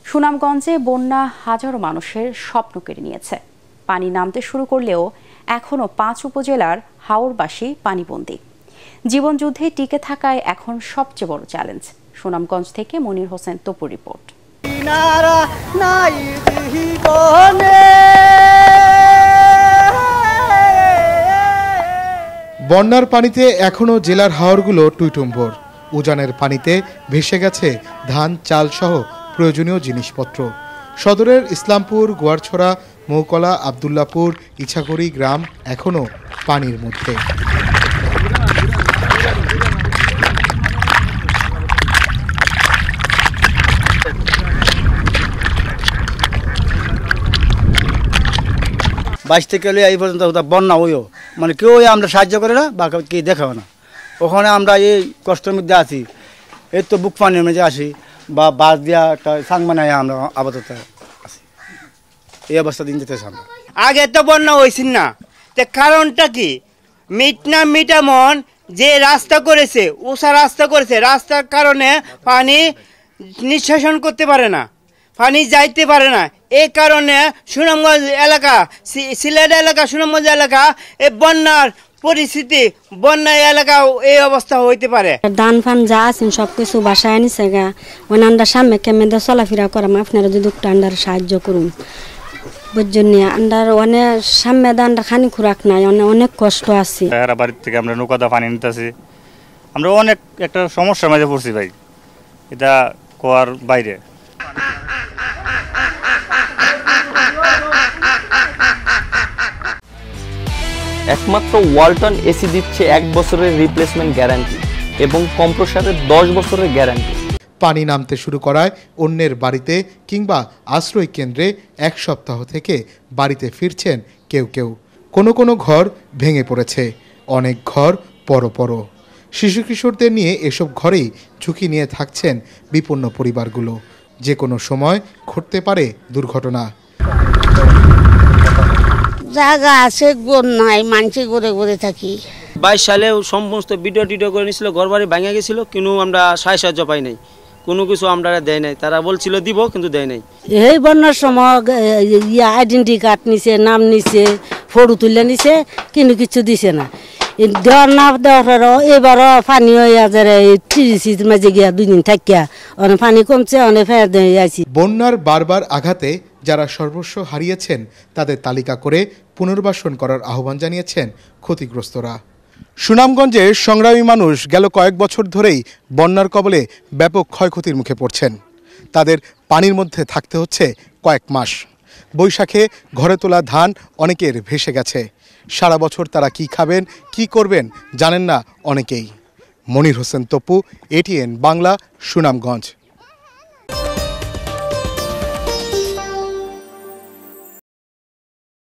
সুনামগঞ্জে বন্যা হাজারো মানুষের স্বপ্ন কেড়ে নিয়েছে। পানি নামতে শুরু করলেও এখনও 5 উপজেলার হাওরবাসী পানিবন্দী। জীবনযুদ্ধে টিকে থাকায় এখন সবচেয়ে বড় চ্যালেঞ্জ। সুনামগঞ্জ থেকে মনির হোসেন তপুর রিপোর্ট। বন্যার পানিতে এখনও জেলার হাওরগুলো টুইটুম্বর। উজানের পানিতে ভেসে গেছে ধান, চাল সহ প্রয়োজনীয় জিনিসপত্র। সদরের ইসলামপুর, গোয়ারছড়া, মৌকলা, আবদুল্লাপুর, ইছাগড়ি গ্রাম এখনও পানির মধ্যে। বাইশ থেকে এই পর্যন্ত বন্যা হইও মানে কেউ আমরা সাহায্য করে না বা কেউ দেখাও না। ওখানে আমরা এই কষ্টের মধ্যে আছি। এই তো বুক পানির মধ্যে আসি বা বাস দিয়া একটা সাংমানায় আমরা আপাতত আছি। এই অবস্থা দিন যেতেছে আমরা। আগে তো বন্যা হয়েছিল না, তো কারণটা কি? মিটামন যে রাস্তা করেছে, উষা রাস্তা করেছে, রাস্তার কারণে পানি নিষ্কাশন করতে পারে না, পানি যাইতে পারে না। এই কারণে সুনামগঞ্জ এলাকা, সিলেট এলাকা, সুনামগঞ্জ এলাকা এই বন্যার পরিস্থিতি, বন্যা এলাকাও এই অবস্থা হইতে পারে। ধান ফান যা আছেন সবকিছু বাসায় আনিছে গা, ওই আন্ডার সামনে কেমন চলাফেরা করাম, আপনারা যদি একটু আন্ডার সাহায্য করুন বুঝছেন। আন্ডার অনেক সামনে দান্ডার খানি খুরাক নাই, অনেক কষ্ট আছে। বাড়ির থেকে আমরা নৌকাদা পানি নিতেছি, আমরা অনেক একটা সমস্যার মাঝে পড়ছি ভাই, এটা কোয়ার বাইরে। একমাত্র ওয়ালটন এসি দিচ্ছে 1 বছরের রিপ্লেসমেন্ট গ্যারান্টি এবং কম্প্রেসারের 10 বছরের গ্যারান্টি। পানি নামতে শুরু করায় অন্যের বাড়িতে কিংবা আশ্রয় কেন্দ্রে 1 সপ্তাহ থেকে বাড়িতে ফিরছেন কেউ কেউ। কোনো ঘর ভেঙে পড়েছে, অনেক ঘর পর। শিশু কিশোরদের নিয়ে এসব ঘরেই ঝুঁকি নিয়ে থাকছেন বিপন্ন পরিবারগুলো। যে কোনো সময় ঘটতে পারে দুর্ঘটনা। জায়গা আছে, নাই মানছি ঘুরে থাকি। 22 সালে সমস্ত ভিডিও করে নিয়েছিল, ঘর বাড়ি ভেঙে গেছিল, কিন্তু আমরা সাহায্য পাই নাই, কোনো কিছু আমরা দেয় নাই। তারা বলছিল দিব, কিন্তু দেয় নাই। এই বন্যার সময় আইডেন্টি কার্ড নিছে, নাম নিছে, ফটো তুলে নিছে, কিন্তু কিছু দিছে না। দেওয়ার না দেওয়ার এবারও পানি হয়ে যারে 30 মাঝে গিয়া 2 দিন থাকিয়া অনেক পানি কমছে, অনেক ফের দিয়ে আছি। বন্যার বারবার আঘাতে যারা সর্বস্ব হারিয়েছেন তাদের তালিকা করে পুনর্বাসন করার আহ্বান জানিয়েছেন ক্ষতিগ্রস্তরা। সুনামগঞ্জের সংগ্রামী মানুষ গেল কয়েক বছর ধরেই বন্যার কবলে ব্যাপক ক্ষয়ক্ষতির মুখে পড়ছেন। তাদের পানির মধ্যে থাকতে হচ্ছে কয়েক মাস। বৈশাখে ঘরে তোলা ধান অনেকের ভেসে গেছে। সারা বছর তারা কি খাবেন, কি করবেন জানেন না অনেকেই। মনির হোসেন তপু, ATN বাংলা, সুনামগঞ্জ।